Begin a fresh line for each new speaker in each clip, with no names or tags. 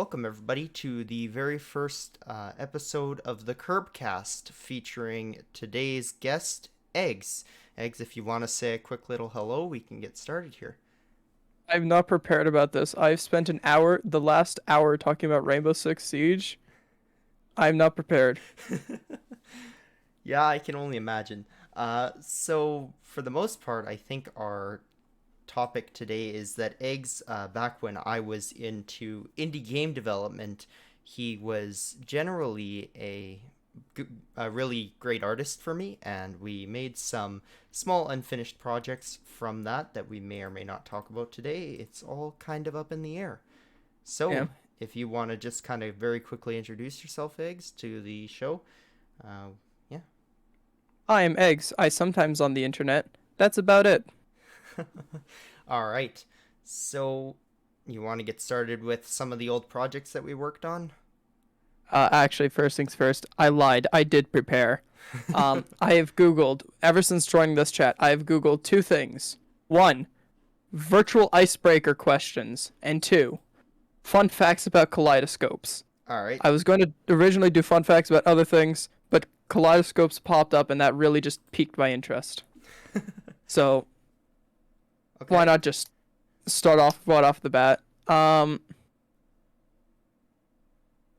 welcome everybody to the very first episode of the KirbKast featuring today's guest, Eggs. Eggs, if you want to say a quick little hello, we can get started here.
I'm not prepared about this. I've spent the last hour talking about Rainbow Six Siege. I'm not prepared.
Yeah, I can only imagine. So for the most part, I think our topic today is that Eggs, back when I was into indie game development, he was generally a really great artist for me, and we made some small unfinished projects from that we may or may not talk about today. It's all kind of up in the air.
Yeah.
So, if you want to just kind of very quickly introduce yourself, Eggs, to the show, yeah.
I am Eggs. I sometimes on the internet. That's about it.
All right. So, you want to get started with some of the old projects that we worked on?
Actually, first things first, I lied. I did prepare. I have Googled, ever since joining this chat, I have Googled two things. One, virtual icebreaker questions. And two, fun facts about kaleidoscopes.
All right.
I was going to originally do fun facts about other things, but kaleidoscopes popped up and that really just piqued my interest. So why
Okay.
not just start off right off the bat?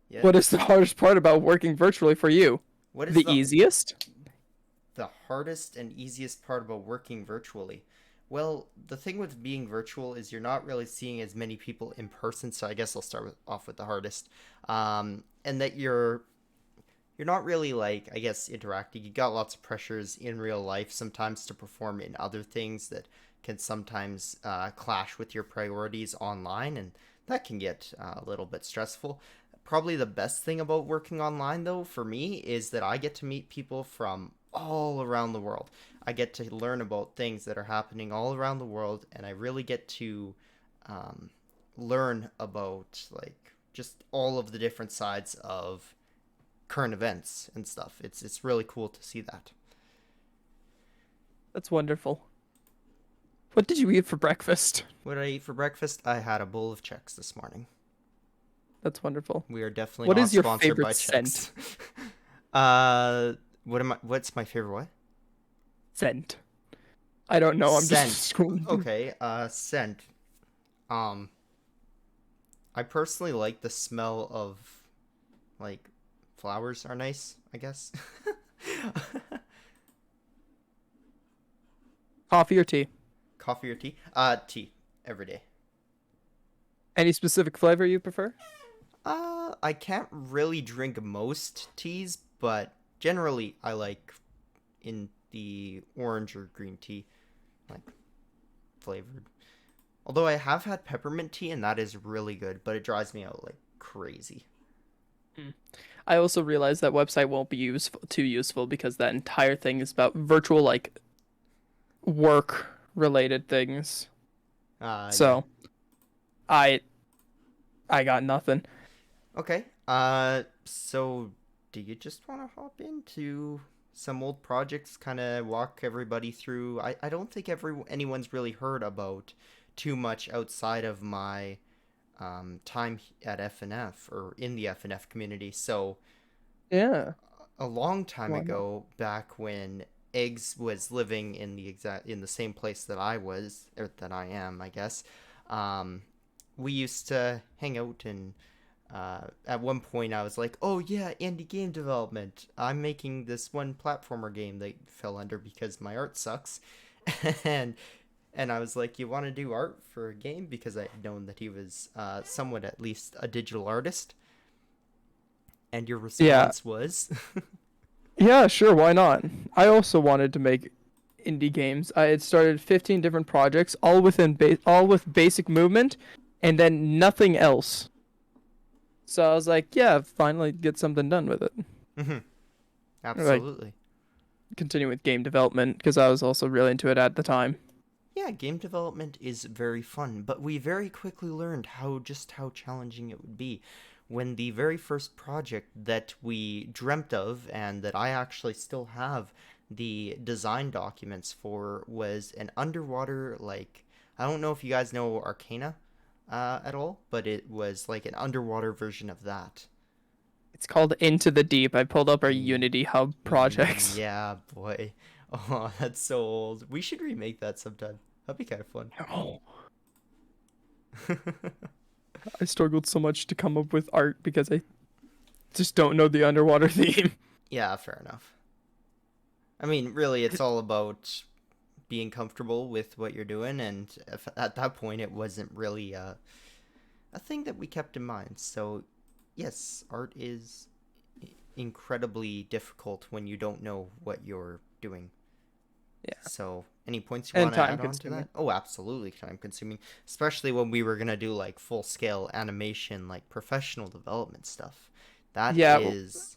Yeah.
What is the hardest part about working virtually for you?
What is
The easiest?
the hardest and easiest part about working virtually? Well, the thing with being virtual is you're not really seeing as many people in person, so I guess I'll off with the hardest. And that you're not really like, I guess, interacting. You got lots of pressures in real life sometimes to perform in other things that can sometimes clash with your priorities online, and that can get a little bit stressful. Probably the best thing about working online, though, for me, is that I get to meet people from all around the world. I get to learn about things that are happening all around the world, and I really get to um, learn about like just all of the different sides of current events and stuff. It's really cool to see that.
That's wonderful. What did you eat for breakfast?
What did I eat for breakfast? I had a bowl of Chex this morning.
That's wonderful.
We are definitely
What
not
is your
sponsored
favorite
by
scent?
Chex. What's my favorite what?
Scent. I don't know. I'm just
Scent.
scrolling.
Okay, scent. Um, I personally like the smell of like flowers are nice, I guess.
Coffee or tea?
Coffee or tea? Tea every day.
Any specific flavor you prefer?
I can't really drink most teas, but generally I like in the orange or green tea, like flavored. Although I have had peppermint tea and that is really good, but it drives me out like crazy.
Hmm. I also realized that website won't be too useful because that entire thing is about virtual like work related things.
Yeah.
So I I got nothing.
Okay. So do you just want to hop into some old projects, kind of walk everybody through? I don't think anyone's really heard about too much outside of my time at FNF or in the FNF community. So
Yeah,
a long time
why not?
ago, back when Eggs was living in the same place that I was, or that I am, I guess, um, we used to hang out and at one point I was like, "Oh yeah, indie game development. I'm making this one platformer game that fell under because my art sucks." and and I was like, "You want to do art for a game?" Because I had known that he was somewhat at least a digital artist. And your
Yeah,
response was,
yeah, sure, why not? I also wanted to make indie games. I had started 15 different projects, all with basic movement, and then nothing else. So I was like, yeah, finally get something done with it.
Mhm,
Like
absolutely.
continue with game development because I was also really into it at the time.
Yeah, game development is very fun, but we very quickly learned how challenging it would be when the very first project that we dreamt of and that I actually still have the design documents for was an underwater, like, I don't know if you guys know Arcana. at all, but it was like an underwater version of that.
It's called Into the Deep. I pulled up our
E-
Unity Hub projects.
yeah, boy. Oh, that's so old. We should remake that sometime. That'd be kind of fun.
Oh, I struggled so much to come up with art because I just don't know the underwater theme.
Yeah, fair enough. I mean, really, it's all about being comfortable with what you're doing, and if, at that point, it wasn't really a thing that we kept in mind. So, yes, art is incredibly difficult when you don't know what you're doing.
Yeah,
So, any points you
and
want to
time
add on to
consuming.
that? Oh, absolutely time consuming, especially when we were gonna do like full scale animation, like professional development stuff. That
Yeah,
is,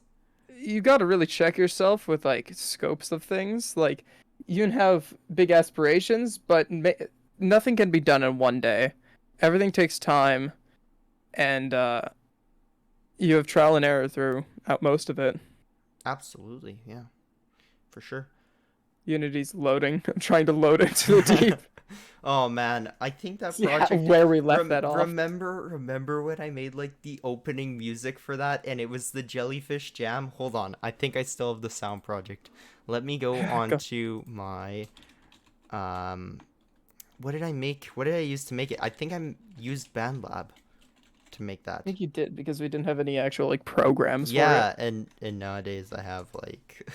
you got to really check yourself with like scopes of things. Like you can have big aspirations, but nothing can be done in one day. Everything takes time, and you have trial and error throughout most of it.
absolutely, yeah, for sure.
Unity's loading. I'm trying to load into the deep.
Oh man, I think that
Yeah,
project.
where we left that off.
Remember when I made like the opening music for that, and it was the Jellyfish Jam. Hold on, I think I still have the sound project. Let me go on
Go.
to my um. What did I make? What did I use to make it? I think I used BandLab to make
I
that.
think you did because we didn't have any actual like programs for it.
Yeah, and nowadays I have like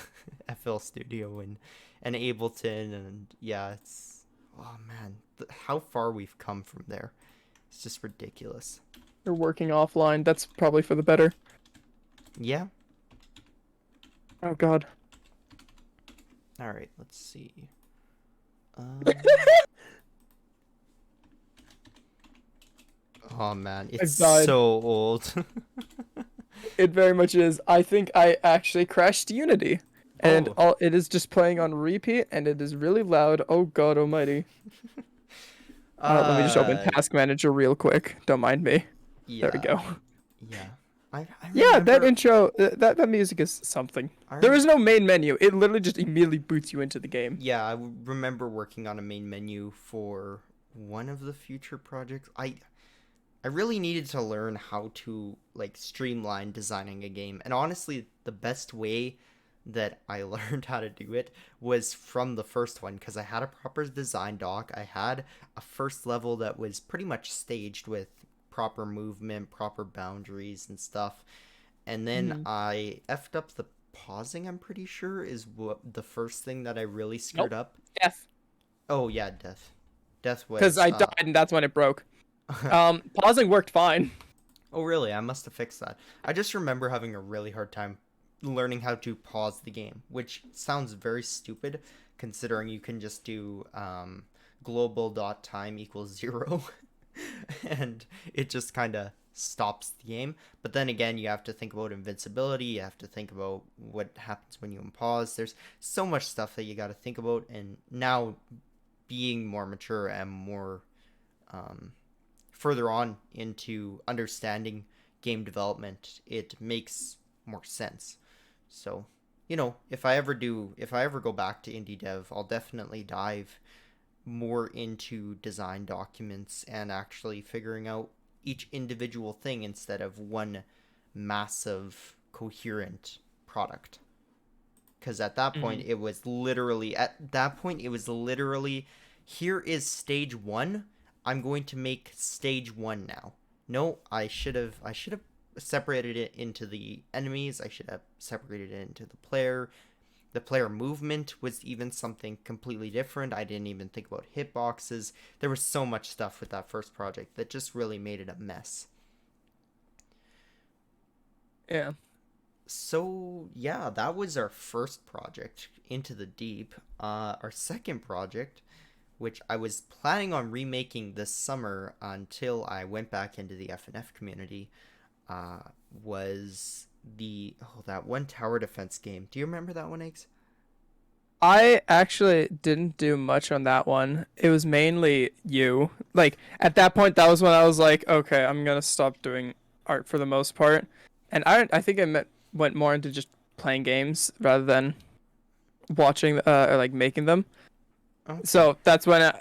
FL Studio and Ableton, and yeah, it's oh man, how far we've come from there. It's just ridiculous.
You're working offline. That's probably for the better.
Yeah.
Oh God.
All right, let's see. Oh man,
I
it's
died.
so old.
It very much is. I think I actually crashed Unity, and
Oh.
all it is just playing on repeat, and it is really loud. Oh God Almighty! Let me just open
Uh
Task Manager real quick. Don't mind me. There we
yeah.
go.
Yeah. I
Yeah, that
remember
intro, that music is something.
I
There
rem-
is no main menu. It literally just immediately boots you into the game.
yeah, remember working on a main menu for one of the future projects. I really needed to learn how to like streamline designing a game. And honestly, the best way that I learned how to do it was from the first one because I had a proper design doc. I had a first level that was pretty much staged with proper movement, proper boundaries and stuff. And then
Hmm.
I effed up the pausing, I'm pretty sure, is what the first thing that I really screwed
Nope.
up.
Death.
Oh yeah, death. Death
Because
was
I died and that's when it broke. Pausing worked fine.
Oh, really? I must have fixed that. I just remember having a really hard time learning how to pause the game, which sounds very stupid considering you can just do global.time equals 0 and it just kind of stops the game. But then again, you have to think about invincibility, you have to think about what happens when you unpause. There's so much stuff that you got to think about, and now being more mature and more um, further on into understanding game development, it makes more sense. So, if I ever go back to indie dev, I'll definitely dive more into design documents and actually figuring out each individual thing instead of one massive coherent product. Because
Hmm.
at that point it was literally, here is stage one. I'm going to make stage one now. No, I should have separated it into the enemies. I should have separated it into the player. The player movement was even something completely different. I didn't even think about hitboxes. There was so much stuff with that first project that just really made it a mess.
Yeah.
So yeah, that was our first project, Into the Deep. Our second project, which I was planning on remaking this summer until I went back into the FNF community, uh, was that one tower defense game. Do you remember that one, Eggs?
I actually didn't do much on that one. It was mainly you. Like at that point, that was when I was like, okay, I'm gonna stop doing art for the most part. And I think went more into just playing games rather than watching or like making them.
Okay.
So that's when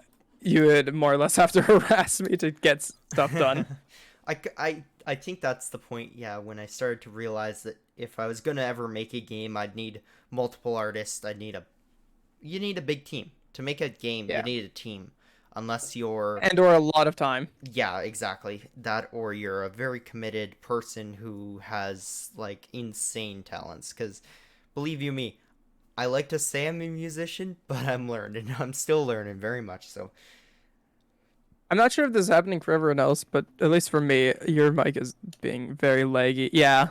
you would more or less have to harass me to get stuff done.
I think that's the point, yeah, when I started to realize that if I was gonna ever make a game, I'd need multiple artists. You need a big team. To make a game, you
Yeah.
need a team. Unless you're,
And or a lot of time.
yeah, exactly. That or you're a very committed person who has, like, insane talents. Because, believe you me, I like to say I'm a musician, but I'm learning. I'm still learning very much so.
I'm not sure if this is happening for everyone else, but at least for me, your mic is being very laggy. Yeah,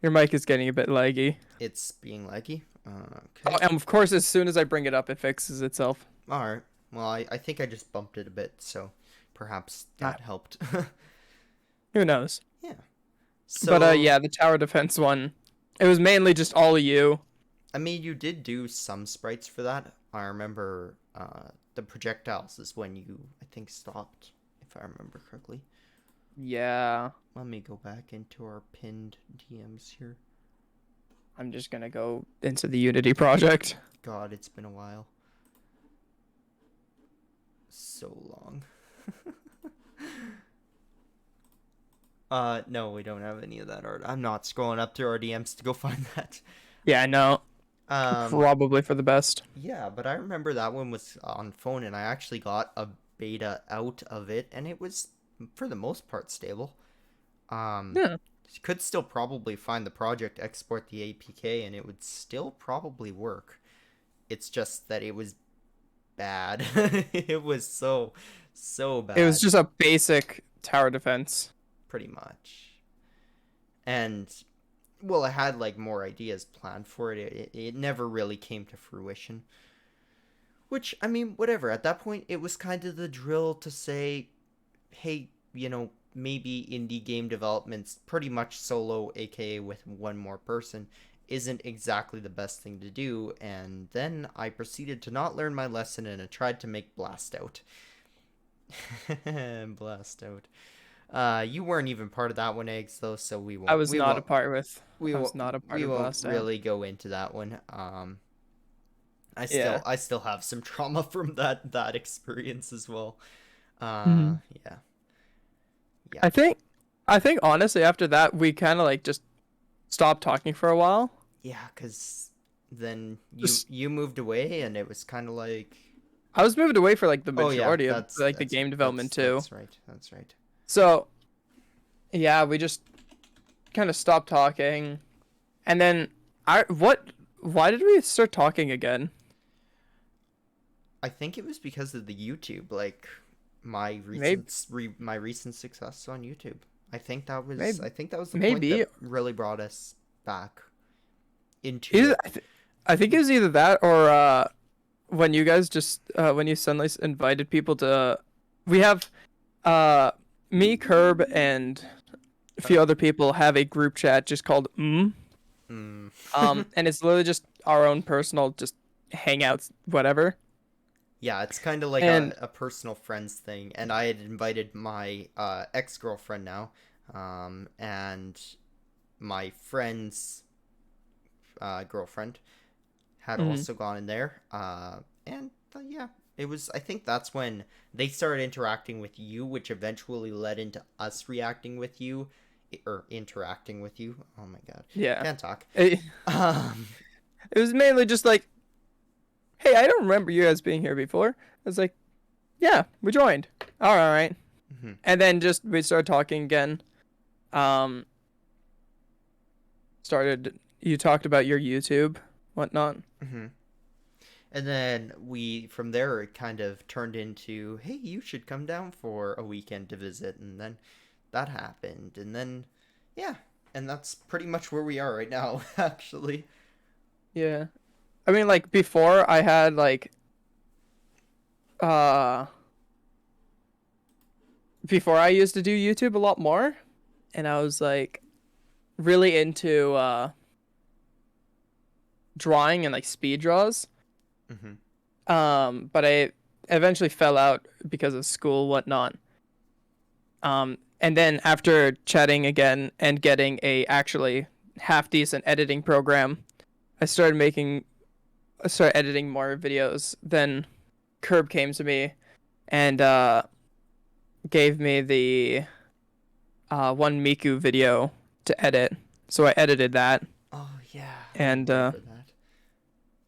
your mic is getting a bit laggy.
It's being laggy.
Oh,
Okay.
and of course, as soon as I bring it up, it fixes itself.
Alright. Well, I think I just bumped it a bit, so perhaps
Ah,
that helped.
who knows?
Yeah.
But
So,
yeah, the tower defense one, it was mainly just all of you.
I mean, you did do some sprites for that. I remember the projectiles is when you, I think, stopped, if I remember correctly.
Yeah,
Let me go back into our pinned DMs here.
I'm just gonna go into the Unity project.
God, it's been a while. So long. No, we don't have any of that art. I'm not scrolling up through our DMs to go find that.
Yeah, no,
Um,
probably for the best.
yeah, but I remember that one was on phone, and I actually got a beta out of it, and it was, for the most part, stable. Um,
Yeah,
you could still probably find the project, export the APK, and it would still probably work. It's just that it was bad. It was so
it was
bad,
just a basic tower defense.
pretty much. And well, I had like more ideas planned for it. It never really came to fruition. Which, I mean, whatever. At that point, it was kind of the drill to say, hey, maybe indie game development's pretty much solo, aka with one more person, isn't exactly the best thing to do. And then I proceeded to not learn my lesson and I tried to make Blast Out. Blast Out. You weren't even part of that one, Eggs, though, so we
I
won't
was
we
not a
won't
part with.
we
I
won't
was not a part
we
of
won't
Blast Out.
really go into that one.
Yeah.
I still have some trauma from that experience as well.
Mhm.
Yeah. Yeah.
I think, honestly after that we kind of like just stopped talking for a while.
Yeah, cuz then
Just
you moved away and it was kind of like,
I was moved away for like the
oh yeah,
majority of like the game development too.
that's right. That's right.
So yeah, we just kind of stopped talking, and then I what? Why did we start talking again?
I think it was because of the YouTube, like
Maybe,
my recent success on YouTube.
maybe,
I think that was the point
maybe.
that really brought us back into
Either,
it.
I think it was either that or when you guys just when you suddenly invited people to. We have uh me, Curb, and a
Uh,
few other people have a group chat just called
mm.
and it's literally just our own personal just hangouts, whatever.
Yeah, it's kind of like
And
a personal friends thing. And I had invited my ex-girlfriend now, and my friend's girlfriend had
mhm,
also gone in there. And yeah, it was, I think that's when they started interacting with you, which eventually led into us reacting with you, or interacting with you. Oh my God.
yeah.
Can't talk.
It,
Um,
it was mainly just like, hey, I don't remember you guys being here before. I was like, yeah, we joined. All right.
mhm,
And then just we started talking again. Um, you talked about your YouTube, whatnot.
mhm. And then from there, it kind of turned into, hey, you should come down for a weekend to visit. And then that happened. And then, yeah. And that's pretty much where we are right now, actually.
Yeah. I mean, like before I had like, uh, before I used to do YouTube a lot more, and I was like really into drawing and like speed draws.
Hmm.
But I eventually fell out because of school, whatnot. And then after chatting again and getting a actually half decent editing program, I started editing more videos. Then Curb came to me and gave me the one Miku video to edit. So I edited that,
Oh yeah, I
and
remember that.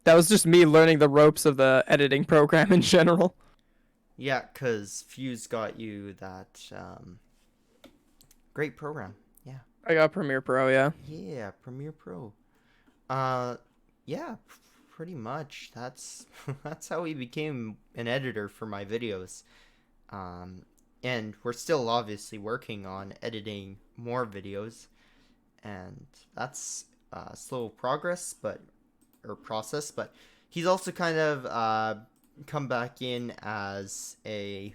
that was just me learning the ropes of the editing program in general.
Yeah, cause Fuse got you that great program. Yeah.
I got Premiere Pro, yeah.
Yeah, Premiere Pro. Uh, yeah, pretty much. That's that's how he became an editor for my videos. Um, and we're still obviously working on editing more videos, and that's slow progress, but or process. But he's also kind of come back in as an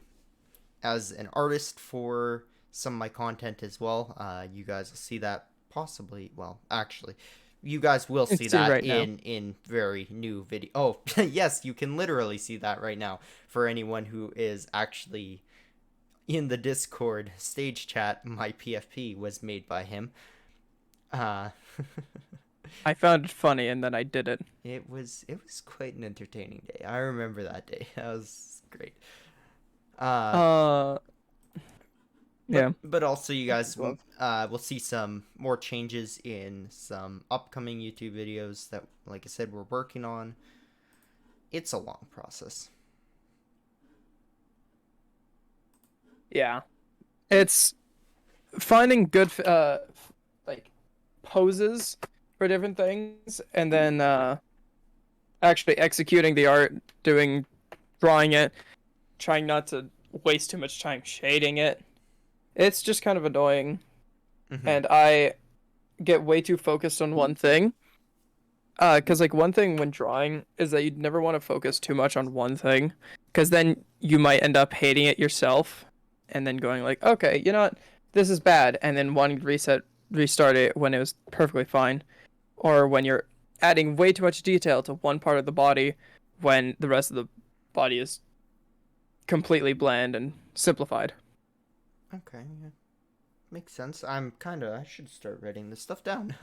artist for some of my content as well. You guys will see that possibly. Well, actually, you guys will see
It's see
that
right now.
in very new video. Oh, yes, you can literally see that right now for anyone who is actually in the Discord stage chat. My PFP was made by him. Uh,
I found it funny, and then I did it.
it was quite an entertaining day. I remember that day. That was great. Uh,
Uh, yeah.
but also you guys
Love.
will see some more changes in some upcoming YouTube videos that, like I said, we're working on. It's a long process.
Yeah. It's finding good like poses for different things, and then actually executing the art, doing drawing it, trying not to waste too much time shading it. It's just kind of annoying,
Hmm.
and I get way too focused on one thing. Cause like one thing when drawing is that you'd never want to focus too much on one thing, cause then you might end up hating it yourself, and then going like, okay, you know what, this is bad, and then wanting to restart it when it was perfectly fine, or when you're adding way too much detail to one part of the body, when the rest of the body is completely bland and simplified.
Okay, yeah. Makes sense. I should start writing this stuff down.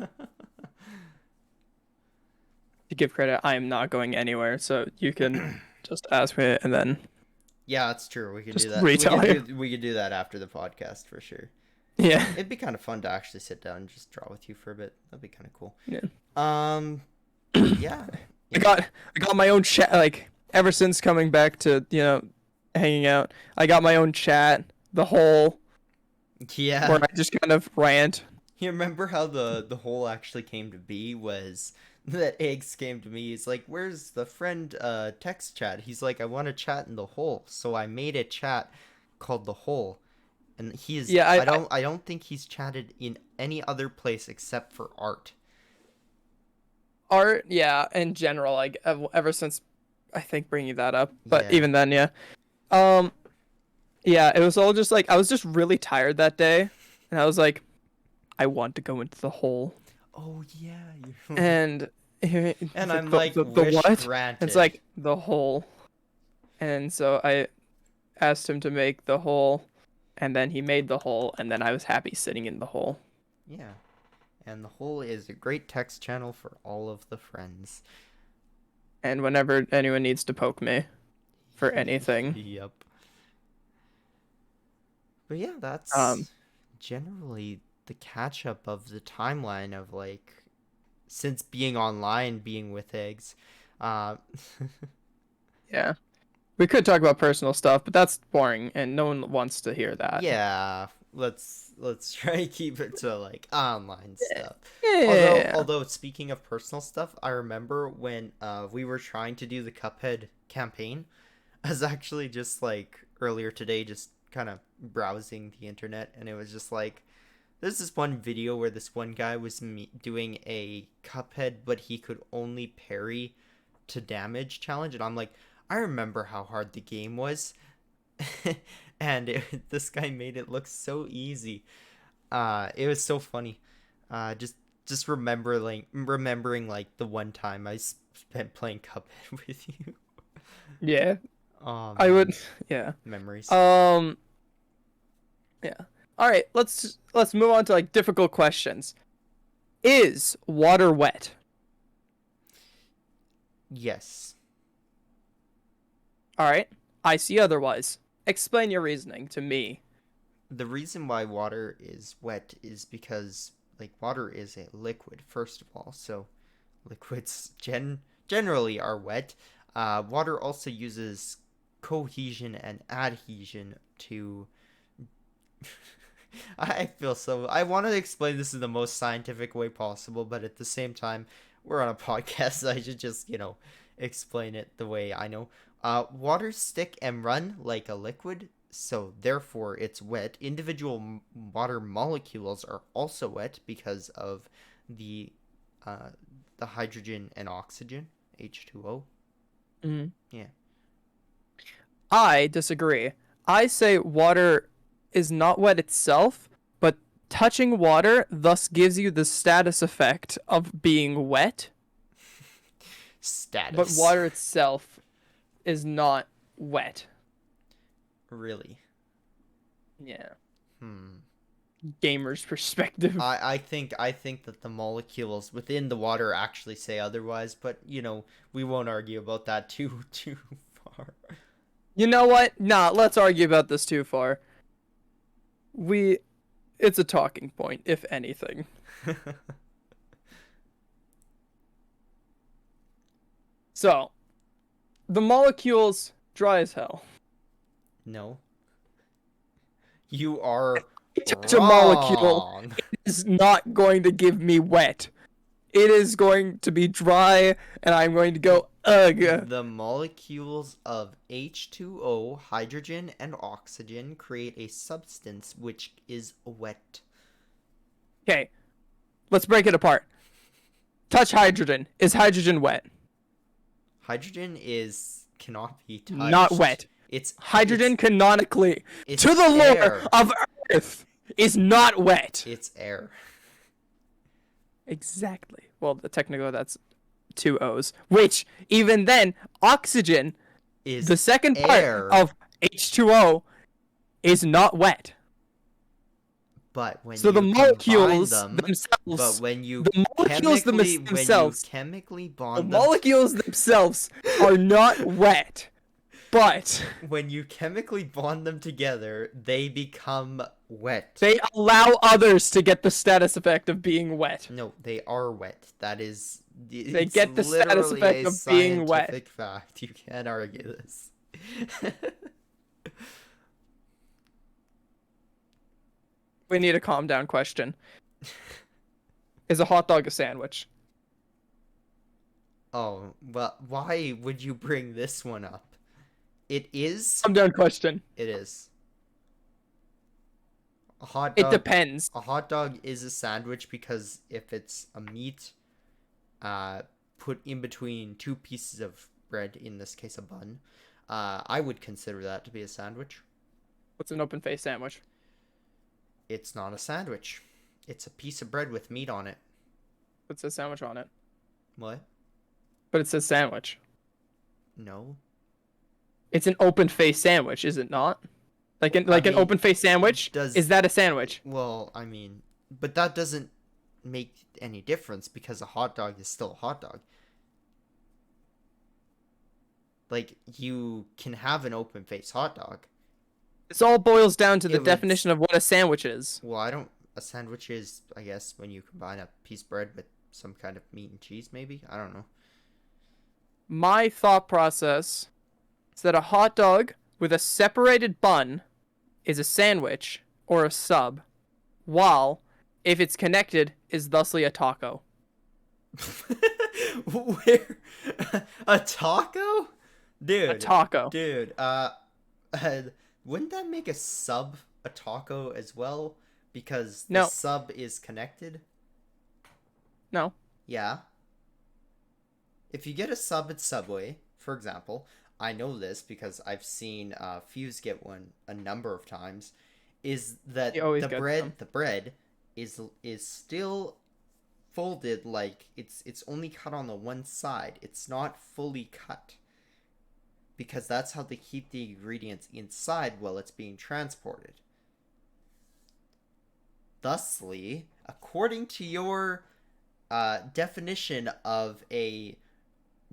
To give credit, I am not going anywhere, so you can just ask me and then
Yeah, that's true. We could do
just
that.
retell you.
We could do that after the podcast for sure.
Yeah.
It'd be kind of fun to actually sit down and just draw with you for a bit. That'd be kind of cool.
Yeah.
Um, yeah,
I
yeah,
got I got my own chat like ever since coming back to, hanging out. I got my own chat, the whole where
yeah.
I just kind of rant.
You remember how the whole actually came to be was that Eggs came to me. He's like, "Where's the friend text chat?" He's like, "I want to chat in the hole." So I made a chat called the hole, and he is.
Yeah,
I don't think he's chatted in any other place except for art.
art, yeah, in general, like ever since I think bringing that up, but
Yeah.
even then, yeah. Um, yeah, it was all just like I was just really tired that day, and I was like, I want to go into the hole,
Oh yeah. You.
and
And
it's like
I'm like,
the
wish
what? It's
granted.
like the hole, and so I asked him to make the hole, and then he made the hole, and then I was happy sitting in the hole.
Yeah. And the hole is a great text channel for all of the friends.
And whenever anyone needs to poke me for anything,
Yep. But yeah,
um,
that's generally the catch up of the timeline of like since being online, being with eggs. Uh,
yeah, we could talk about personal stuff, but that's boring, and no one wants to hear that.
yeah, let's try to keep it to like online stuff.
Yeah.
Although speaking of personal stuff, I remember when we were trying to do the Cuphead campaign. I was actually just like earlier today, just kind of browsing the internet, and it was just like there's this one video where this one guy was doing a Cuphead, but he could only parry to damage challenge, and I'm like, I remember how hard the game was, and this guy made it look so easy. It was so funny. Just remembering like the one time I spent playing Cuphead with you.
Yeah,
Oh
I
man,
would. Yeah.
memories.
Um. Yeah. All right. Let's move on to like difficult questions. Is water wet?
Yes.
All right. I see otherwise. Explain your reasoning to me.
The reason why water is wet is because like water is a liquid first of all, so liquids generally are wet. Water also uses cohesion and adhesion to. I feel so. I want to explain this in the most scientific way possible, but at the same time, we're on a podcast, so I should just, explain it the way I know. Water stick and run like a liquid, so therefore it's wet. Individual water molecules are also wet because of the uh, the hydrogen and oxygen, H2O.
Mhm.
Yeah.
I disagree. I say water is not wet itself, but touching water thus gives you the status effect of being wet, but
Status.
water itself is not wet.
Really?
Yeah.
Hmm.
Gamer's perspective.
I think that the molecules within the water actually say otherwise, but we won't argue about that too far.
You know what? Nah, let's argue about this too far. We It's a talking point, if anything. So, the molecules dry as hell.
No. You are
Touch a molecule
wrong.
is not going to give me wet. It is going to be dry, and I'm going to go, ugh.
The molecules of H2O, hydrogen, and oxygen create a substance which is wet.
Okay, let's break it apart. Touch hydrogen. Is hydrogen wet?
Hydrogen cannot be touched.
Not wet.
It's
Hydrogen canonically,
it's
to the
air.
lore of Earth, is not wet.
It's air.
Exactly. Well, technically that's two O's. Which, even then, oxygen,
Is
the second
air.
part of H2O, is not wet.
But when
So
you
the molecules
combine them,
themselves,
but when you
the molecules themselves,
when you chemically
the
bond them,
molecules themselves are not wet. But
when you chemically bond them together, they become wet.
they allow others to get the status effect of being wet.
No, they are wet. That is,
They
it's
get the status
literally
effect
a
of being wet.
scientific fact. You can't argue this.
We need a calm down question. Is a hot dog a sandwich?
Oh, well, why would you bring this one up? It is.
Calm down question.
It is. A hot
It
dog.
depends.
A hot dog is a sandwich because if it's a meat, put in between two pieces of bread, in this case a bun, I would consider that to be a sandwich.
What's an open face sandwich?
It's not a sandwich. It's a piece of bread with meat on it.
It says sandwich on it.
What?
But it says sandwich.
No.
It's an open face sandwich, is it not? Like an open face sandwich? Is that a sandwich?
Well, I mean, but that doesn't make any difference because a hot dog is still a hot dog. Like, you can have an open face hot dog.
This all boils down to the
It would-
definition of what a sandwich is.
Well, a sandwich is, I guess, when you combine a piece of bread with some kind of meat and cheese, maybe? I don't know.
My thought process is that a hot dog with a separated bun is a sandwich or a sub, while, if it's connected, is thusly a taco.
Where? A taco? Dude.
A taco.
Dude, wouldn't that make a sub a taco as well? Because the
No.
sub is connected?
No.
Yeah. If you get a sub at Subway, for example, I know this because I've seen Fuse get one a number of times, is that
He always gets them.
the bread is still folded, like it's only cut on the one side. It's not fully cut. Because that's how they keep the ingredients inside while it's being transported. Thusly, according to your definition of a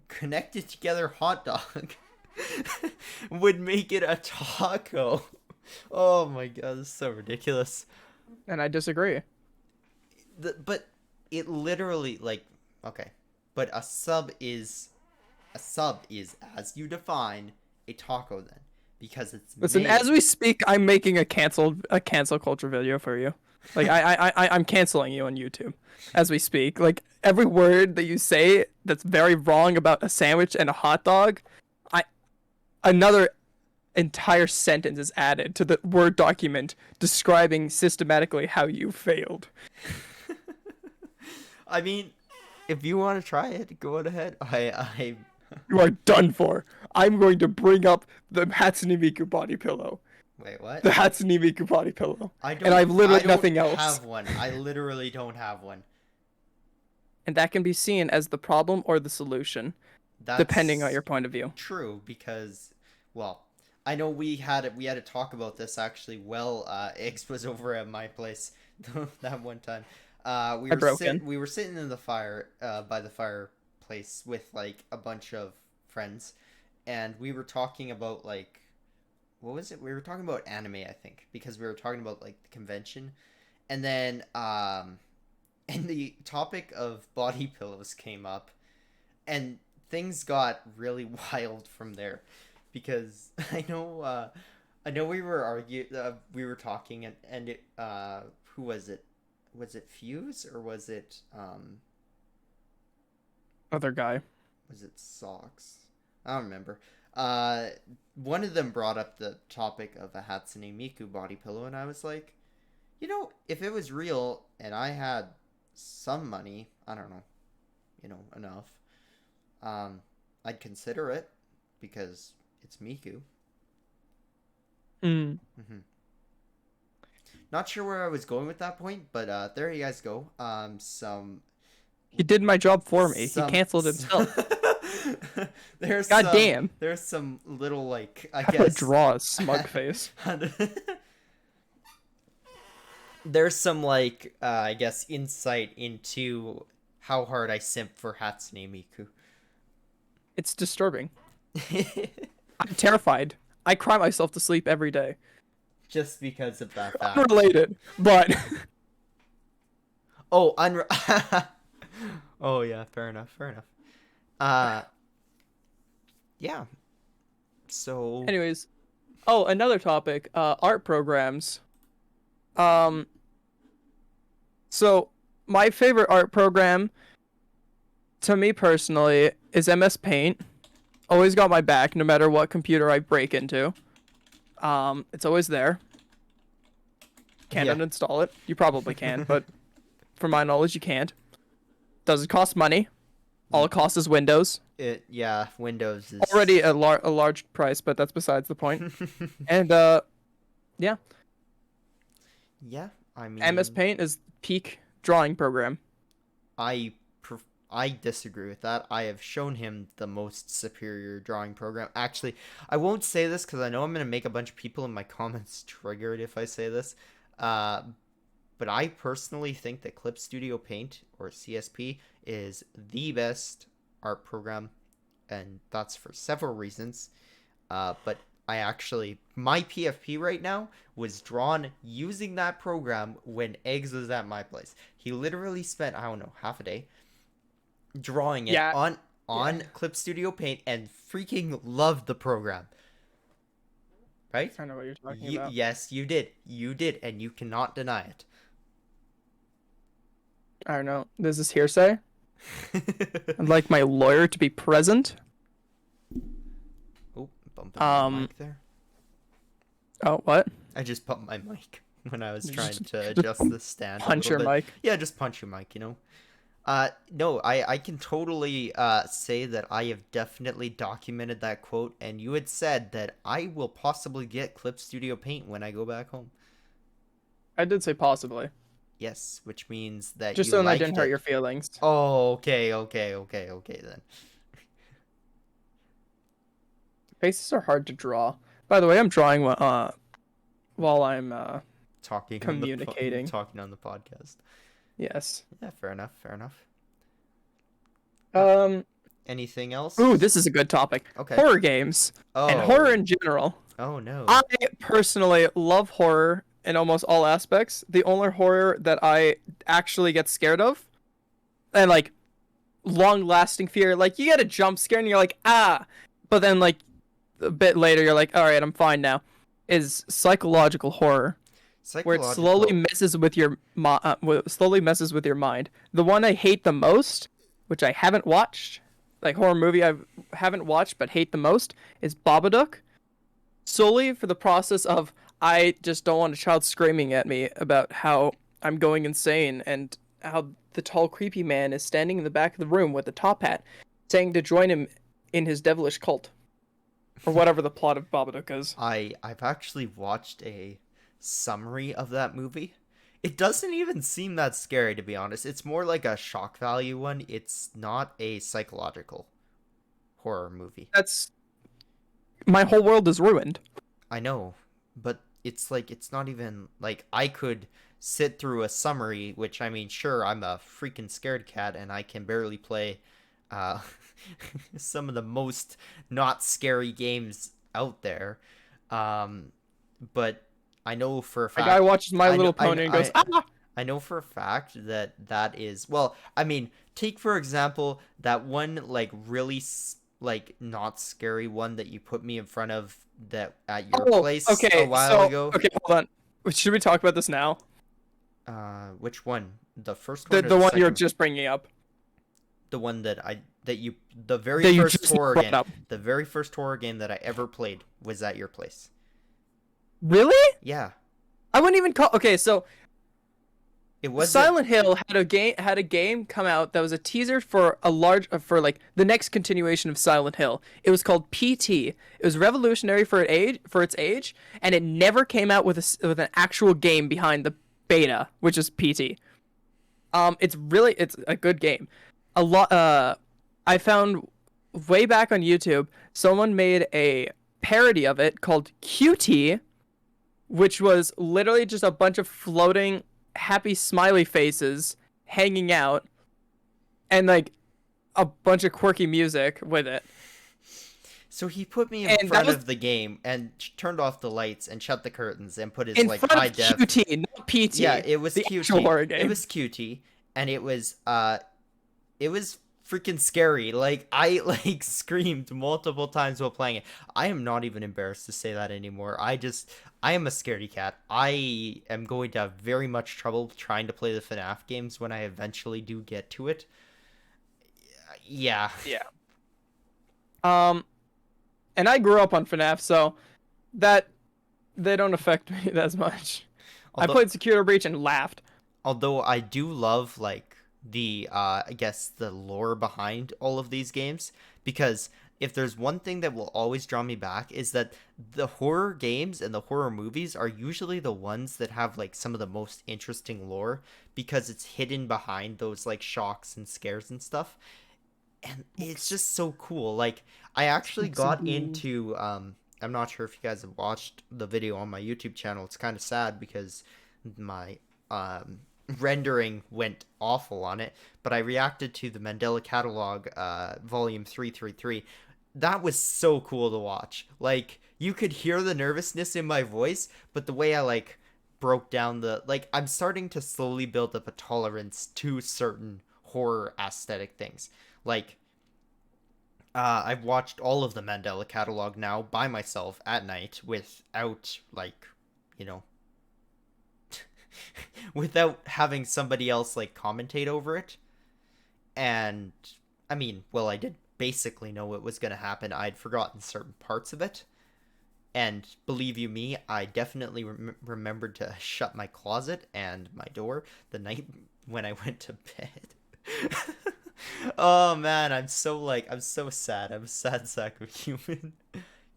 connected together hot dog, would make it a taco. Oh my god, this is so ridiculous.
And I disagree.
But it literally like okay, but a sub is as you define a taco then because it's
Listen, as
made.
we speak, I'm making a cancel culture video for you. Like I'm canceling you on YouTube as we speak. Like every word that you say that's very wrong about a sandwich and a hot dog, I another entire sentence is added to the Word document describing systematically how you failed.
I mean, if you want to try it, go ahead. I
You are done for. I'm going to bring up the Hatsune Miku body pillow.
wait, what?
The Hatsune Miku body pillow.
I
And
don't.
I've
I
literally
don't
nothing else.
have one. I literally don't have one.
And that can be seen as the problem or the solution, depending on
That's
your point of view.
true because, well, I know we had to talk about this actually. Well, Eggs was over at my place that one time. We
I
were
broke in.
we were sitting in the fire by the fireplace with like a bunch of friends, and we were talking about like what was it? We were talking about anime, I think, because we were talking about like the convention, and then and the topic of body pillows came up, and things got really wild from there because I know we were talking and it who was it Fuse or
Other guy.
was it Socks? I don't remember. Uh One of them brought up the topic of a Hatsune Miku body pillow and I was like, if it was real and I had some money, I don't know, enough, um, I'd consider it because it's Miku.
Mm.
Hmm. Not sure where I was going with that point, but there you guys go.
He did my job for me. He
Some,
canceled himself.
there's
God damn.
there's some little like I
How to
guess
draw a smug face.
there's some like I guess insight into how hard I simp for Hatsune Miku.
It's disturbing. I'm terrified. I cry myself to sleep every day.
Just because of that fact.
Unrelated, but
Oh, oh yeah, fair enough, fair enough. Uh, yeah. So
anyways. Oh, another topic. Art programs. Um. So my favorite art program, to me personally, is MS Paint. Always got my back, no matter what computer I break into. It's always there. Can't
yeah,
uninstall it. You probably can, but from my knowledge, you can't. Does it cost money? All it costs is Windows.
yeah, Windows is
Already a large price, but that's besides the point. And yeah,
yeah. I
MS
mean,
Paint is peak drawing program.
I I disagree with that. I have shown him the most superior drawing program. Actually, I won't say this because I know I'm gonna make a bunch of people in my comments triggered if I say this. Uh, but I personally think that Clip Studio Paint or CSP is the best art program, and that's for several reasons. But my PFP right now was drawn using that program when Eggs was at my place. He literally spent, I don't know, half a day drawing it
Yeah,
on
yeah.
Clip Studio Paint and freaking loved the program. Right?
I know what you're talking about.
Yes, you did. You did, and you cannot deny it.
I don't know. This is hearsay. I'd like my lawyer to be present.
Oh, bumping my
Um.
mic there.
Oh, what?
I just bumped my mic when I was
You
trying
just
to adjust the stand a
punch
little
your
bit.
mic.
Yeah, just punch your mic. No, I can totally say that I have definitely documented that quote, and you had said that I will possibly get Clip Studio Paint when I go back home.
I did say possibly,
Yes, which means that
just
you
so that I
liked
didn't hurt
it.
your feelings.
Oh, okay then.
Faces are hard to draw. By the way, I'm drawing while I'm communicating.
Talking on the podcast.
Yes.
Yeah, fair enough, fair enough. Uh,
Um.
Anything
Ooh,
else?
this is a good topic.
Okay.
Horror games and horror
Oh.
in general.
Oh no.
I personally love horror in almost all aspects. The only horror that I actually get scared of, and like long-lasting fear, like you get a jump scare and you're like, ah, but then like a bit later you're like, all right, I'm fine now, is psychological horror, where it slowly
Psychological.
messes with your slowly messes with your mind. The one I hate the most, which I haven't watched, like horror movie I haven't watched but hate the most, is Babadook. Solely for the process of I just don't want a child screaming at me about how I'm going insane and how the tall creepy man is standing in the back of the room with a top hat, saying to join him in his devilish cult or whatever the plot of Babadook is.
I've actually watched a summary of that movie. It doesn't even seem that scary, to be honest. It's more like a shock value one. It's not a psychological horror movie.
That's my whole world is ruined.
I know, but it's like it's not even like I could sit through a summary, which I mean, sure, I'm a freaking scared cat and I can barely play uh some of the most not scary games out there. Um but I know for a
A guy
fact
watches My
I know
Little Pony and goes, ah.
I know for a fact that that is, well, I mean, take for example that one like really like not scary one that you put me in front of that at your
Oh,
place a
okay.
while
So,
ago.
okay, hold on. Should we talk about this now?
Which one? The first
The
one or
the
the
one you're
second?
just bringing up.
The one that you the very
That you
first
just
horror
brought
game.
up.
The very first horror game that I ever played was at your place.
Really?
Yeah.
I wouldn't even call. Okay, so
It wasn't.
Silent Hill had a game come out that was a teaser for a large for like the next continuation of Silent Hill. It was called PT. It was revolutionary for its age, and it never came out with an actual game behind the beta, which is PT. It's a good game. A lot I found way back on YouTube, someone made a parody of it called QT, which was literally just a bunch of floating happy smiley faces hanging out and like a bunch of quirky music with it.
So he put me in
And that
front
was
of the game and turned off the lights and shut the curtains and put his
in
like
front
high
of
def.
QT, not
Yeah,
PT,
it was
the actual
QT.
horror
It
game.
was QT, and it was freaking scary. Like I like screamed multiple times while playing it. I am not even embarrassed to say that anymore. I am a scaredy cat. I am going to have very much trouble trying to play the FNAF games when I eventually do get to it. Yeah.
Yeah. Um, and I grew up on FNAF, so that they don't affect me as much. I
Although
played Security Breach and laughed.
although I do love like the I guess the lore behind all of these games, because if there's one thing that will always draw me back is that the horror games and the horror movies are usually the ones that have like some of the most interesting lore because it's hidden behind those like shocks and scares and stuff, and it's just so cool. Like I actually got into I'm not sure if you guys have watched the video on my YouTube channel. It's kind of sad because my rendering went awful on it, but I reacted to the Mandela Catalog volume 333. That was so cool to watch. Like you could hear the nervousness in my voice, but the way I like broke down the like I'm starting to slowly build up a tolerance to certain horror aesthetic things. Like I've watched all of the Mandela Catalog now by myself at night without like, you know, without having somebody else like commentate over it. And I mean, well, I did basically know what was going to happen. I'd forgotten certain parts of it. And believe you me, I definitely remembered to shut my closet and my door the night when I went to bed. Oh man, I'm so sad. I'm a sad sack of human.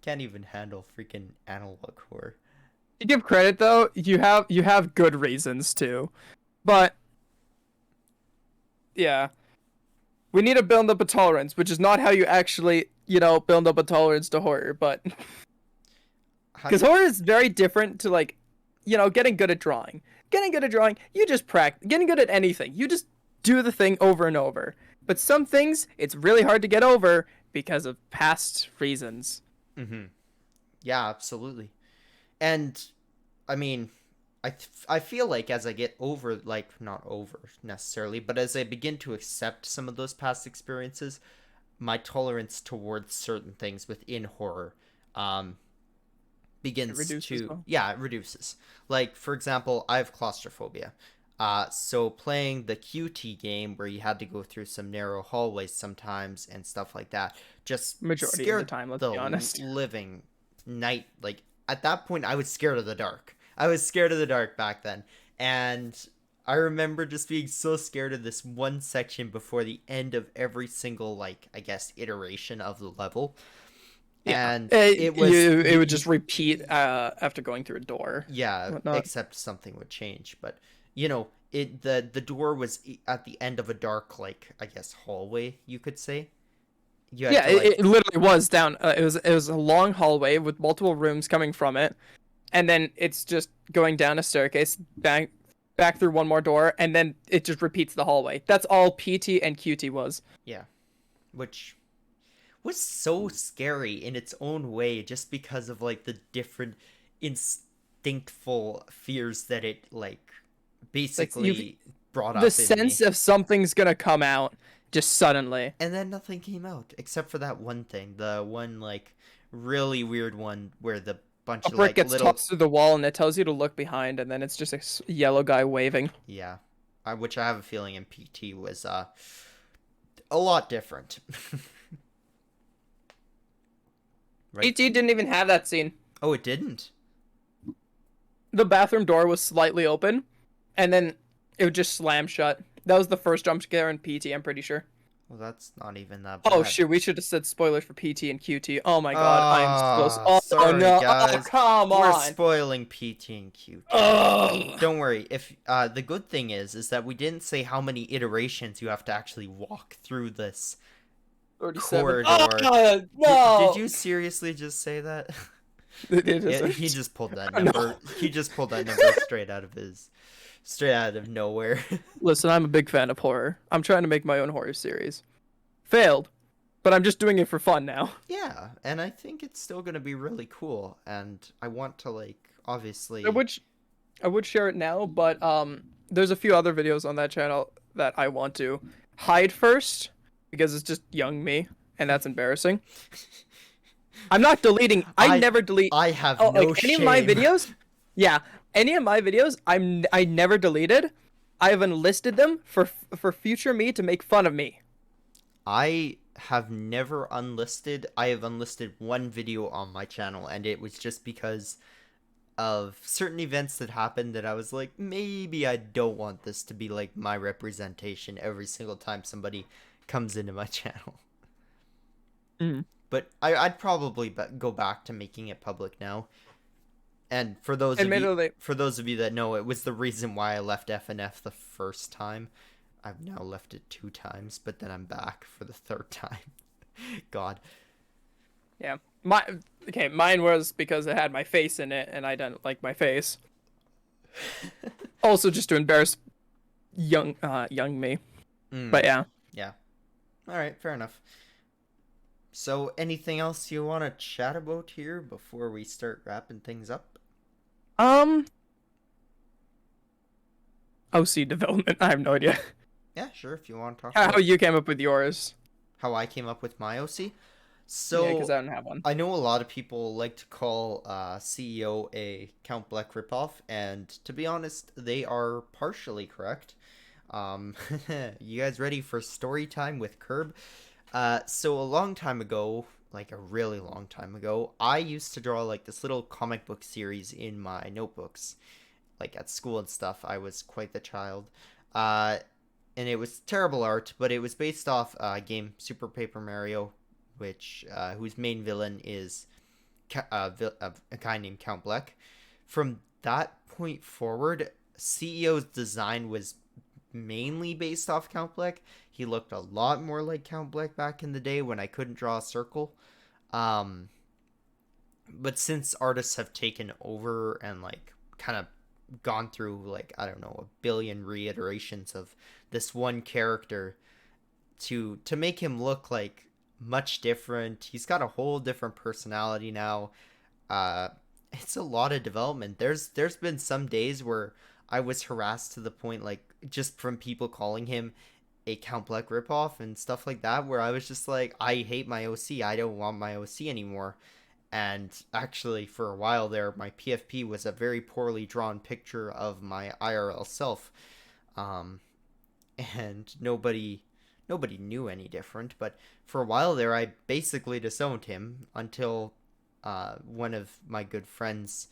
Can't even handle freaking analog horror.
To give credit though, you have good reasons to, but yeah, we need to build up a tolerance, which is not how you actually build up a tolerance to horror, but
How
because
you
horror is very different to like getting good at drawing. Getting good at drawing, you just practice. Getting good at anything, you just do the thing over and over. But some things it's really hard to get over because of past reasons.
Mm-hmm. Yeah, absolutely. And I mean, I feel like as I get over, like, not over necessarily, but as I begin to accept some of those past experiences, my tolerance towards certain things within horror um,
It
begins
reduces
to,
well.
yeah, it reduces. Like, for example, I have claustrophobia. So playing the QT game where you had to go through some narrow hallways sometimes and stuff like that just
Majority of the
scared
time, let's
the
be honest.
living night. Like, at that point, I was scared of the dark. I was scared of the dark back then. And I remember just being so scared of this one section before the end of every single, like, I guess, iteration of the level.
Yeah,
And
it,
it was
you, it would
you
just repeat after going through a door,
yeah,
whatnot.
except something would change. But the door was at the end of a dark, like, I guess, hallway, you could say. You had
Yeah,
to, like,
it literally was down. It was a long hallway with multiple rooms coming from it, and then it's just going down a staircase back through one more door, and then it just repeats the hallway. That's all PT and QT was.
yeah, which was so scary in its own way, just because of, like, the different instinctful fears that it, like,
Like you,
basically brought
the
up in
sense
me.
of something's gonna come out just suddenly.
And then nothing came out except for that one thing, the one, like, really weird one where the bunch
A
of,
brick
like,
gets
little,
tossed through the wall, and it tells you to look behind, and then it's just a yellow guy waving.
yeah, which I have a feeling in PT was a lot different. Right?
PT didn't even have that scene.
Oh, it didn't.
The bathroom door was slightly open, and then it would just slam shut. That was the first jump scare in PT, I'm pretty sure.
Well, that's not even that
Oh
bad.
shoot, we should have said spoilers for PT and QT. Oh my god, I am so
Ah,
oh
sorry
no. Oh
guys.
come
We're
on.
spoiling PT and QT.
Ugh.
Don't worry. If the good thing is that we didn't say how many iterations you have to actually walk through this
37.
corridor.
Oh
Did
no.
you seriously just say that?
It
Yeah,
isn't.
he just pulled that
No.
number. He just pulled that number straight out of nowhere.
Listen, I'm a big fan of horror. I'm trying to make my own horror series. Failed, but I'm just doing it for fun now.
Yeah, and I think it's still gonna be really cool. And I want to, like,
I
obviously.
would I would share it now, but there's a few other videos on that channel that I want to hide first because it's just young me, and that's embarrassing. I'm not deleting. I
I
never delete.
I have
Oh,
no
like any of my
shame.
videos. Yeah, any of my videos, I never deleted. I've enlisted them for future me to make fun of me.
I have never unlisted. I have unlisted one video on my channel, and it was just because of certain events that happened that I was like, maybe I don't want this to be, like, my representation every single time somebody comes into my channel.
Mm.
But I'd probably go back to making it public now. And
Admittedly,
for those of you that know, it was the reason why I left FNF the first time. I've now left it 2 times, but then I'm back for the third time. God.
yeah. Mine was because it had my face in it, and I didn't like my face. Also, just to embarrass young me.
Mm,
But yeah.
yeah. All right, fair enough. So, anything else you want to chat about here before we start wrapping things up?
Um, OC development. I have no idea
Yeah, sure, if you want to talk
how
about
you came up with yours.
how I came up with my OC.
Yeah, because
So,
I don't have one.
I know a lot of people like to call CEO a Count Bleck ripoff, and to be honest, they are partially correct. Um, you guys ready for story time with Curb? So a long time ago, like a really long time ago, I used to draw, like, this little comic book series in my notebooks, like at school and stuff. I was quite the child. Uh, and it was terrible art, but it was based off a game Super Paper Mario, which whose main villain is a guy named Count Bleck. From that point forward, CEO's design was mainly based off Count Bleck. He looked a lot more like Count Bleck back in the day when I couldn't draw a circle. Um, but since artists have taken over and, like, kind of gone through, like, I don't know, a billion reiterations of this one character, to make him look like much different. He's got a whole different personality now. Uh, it's a lot of development. There's been some days where I was harassed to the point like just from people calling him a Count Black ripoff and stuff like that, where I was just like, I hate my OC. I don't want my OC anymore. And actually, for a while there, my PFP was a very poorly drawn picture of my IRL self, um, and nobody knew any different. But for a while there, I basically disowned him until one of my good friends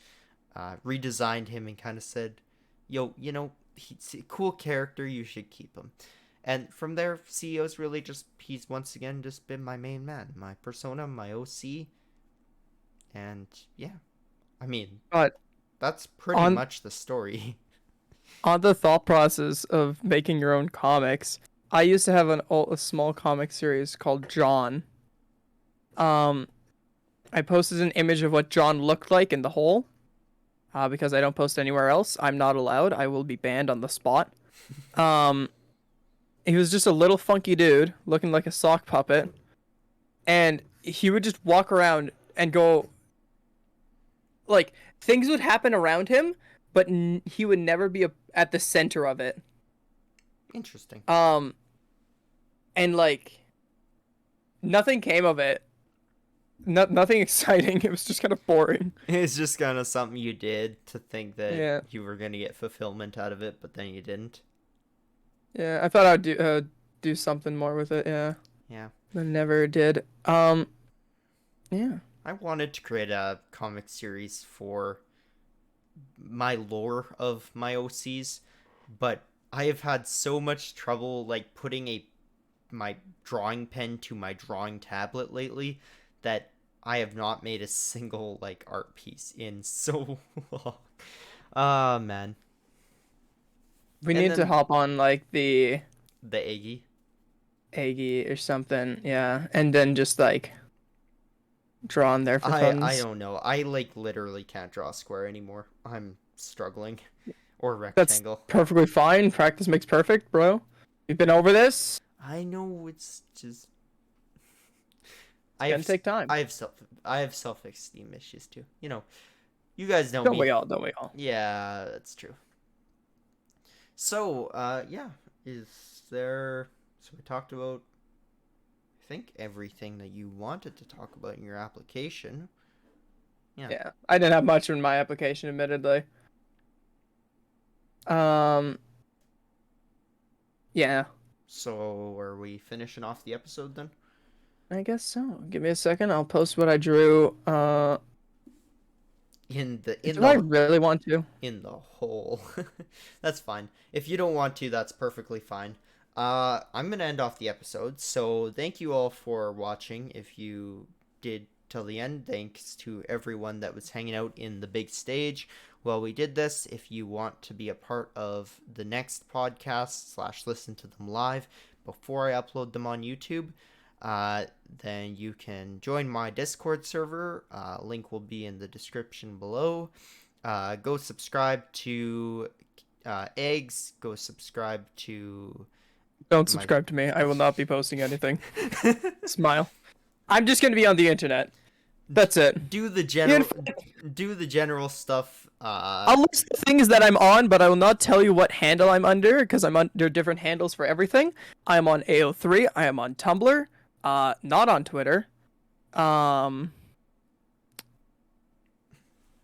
redesigned him and kind of said, "Yo, he's a cool character. You should keep him." And from there, CEO's really he's once again just been my main man, my persona, my OC. And yeah, I mean,
But
that's pretty
on
much the story.
on the thought process of making your own comics, I used to have a small comic series called John. Um, I posted an image of what John looked like in the hole. Because I don't post anywhere else, I'm not allowed. I will be banned on the spot. Um, he was just a little funky dude looking like a sock puppet, and he would just walk around and go like things would happen around him, but he would never be at the center of it.
Interesting.
Um, and like nothing came of it. Nothing exciting. It was just kind of boring.
It's just kind of something you did to think that
Yeah,
you were going to get fulfillment out of it, but then you didn't.
yeah. I thought I'd do something more with it. Yeah,
Yeah.
but never did. Yeah.
I wanted to create a comic series for my lore of my OCs, but I have had so much trouble like putting a my drawing pen to my drawing tablet lately that I have not made a single like art piece in so long. Ah, man.
We
And
need to
then
hop on like the
the Iggy.
Aggie or something. Yeah, and then just like draw on there for
I
funs.
don't know. I like literally can't draw a square anymore. I'm struggling. Or
That's
rectangle.
perfectly fine. Practice makes perfect, bro. We've been over this.
I know it's just
It's gonna take time.
I have self-esteem issues too. You guys know
Don't
me.
we all? Don't we all?
Yeah, that's true. So, yeah, so we talked about I think everything that you wanted to talk about in your application. Yeah.
Yeah, I didn't have much in my application, admittedly. Um, yeah,
So, are we finishing off the episode then?
I guess so. Give me a second. I'll post what I drew.
In the in
Do I
the
really want to?
in the hole. That's fine. If you don't want to, that's perfectly fine. I'm gonna end off the episode. So thank you all for watching. If you did till the end, thanks to everyone that was hanging out in the big stage while we did this. If you want to be a part of the next podcast / listen to them live before I upload them on YouTube, then you can join my Discord server. Link will be in the description below. Go subscribe to Eggs. Go subscribe to
Don't
my.
subscribe to me. I will not be posting anything. Smile. I'm just gonna be on the internet. That's it.
Do the general stuff.
I'll list the things that I'm on, but I will not tell you what handle I'm under because I'm under different handles for everything. I am on AO3. I am on Tumblr. Not on Twitter.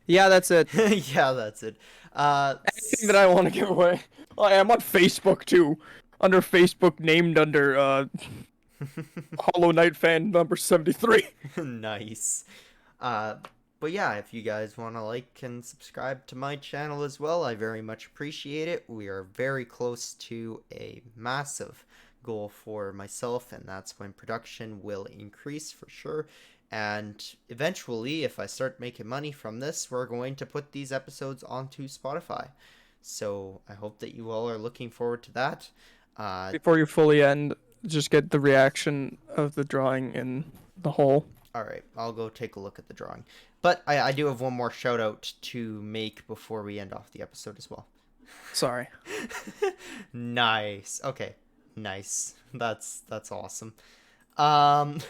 Yeah, that's it.
Yeah, that's it.
Anything that I want to give away. I am on Facebook too. Under Facebook, named under Hollow Knight fan number 73.
Nice. But yeah, if you guys want to like and subscribe to my channel as well, I very much appreciate it. We are very close to a massive goal for myself, and that's when production will increase for sure. And eventually, if I start making money from this, we're going to put these episodes onto Spotify. So I hope that you all are looking forward to that.
Before you fully end, just get the reaction of the drawing in the hole.
All right, I'll go take a look at the drawing. But I do have one more shout out to make before we end off the episode as well.
Sorry.
Nice. Okay. Nice. That's awesome. Um,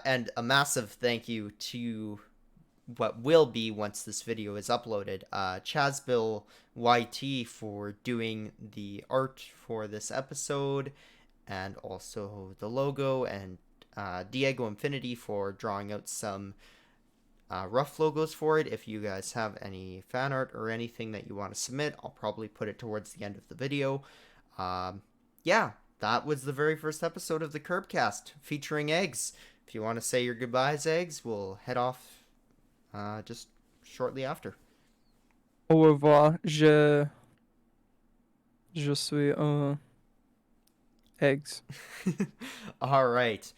and a massive thank you to what will be once this video is uploaded, Chazbill YT for doing the art for this episode, and also the logo, and Diego Infinity for drawing out some rough logos for it. If you guys have any fan art or anything that you want to submit, I'll probably put it towards the end of the video. Um, yeah, that was the very first episode of the KirbKast featuring Eggs. If you want to say your goodbyes, Eggs, we'll head off just shortly after.
Au revoir. Je suis un eggs.
All right.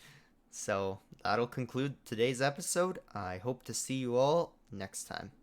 So that'll conclude today's episode. I hope to see you all next time.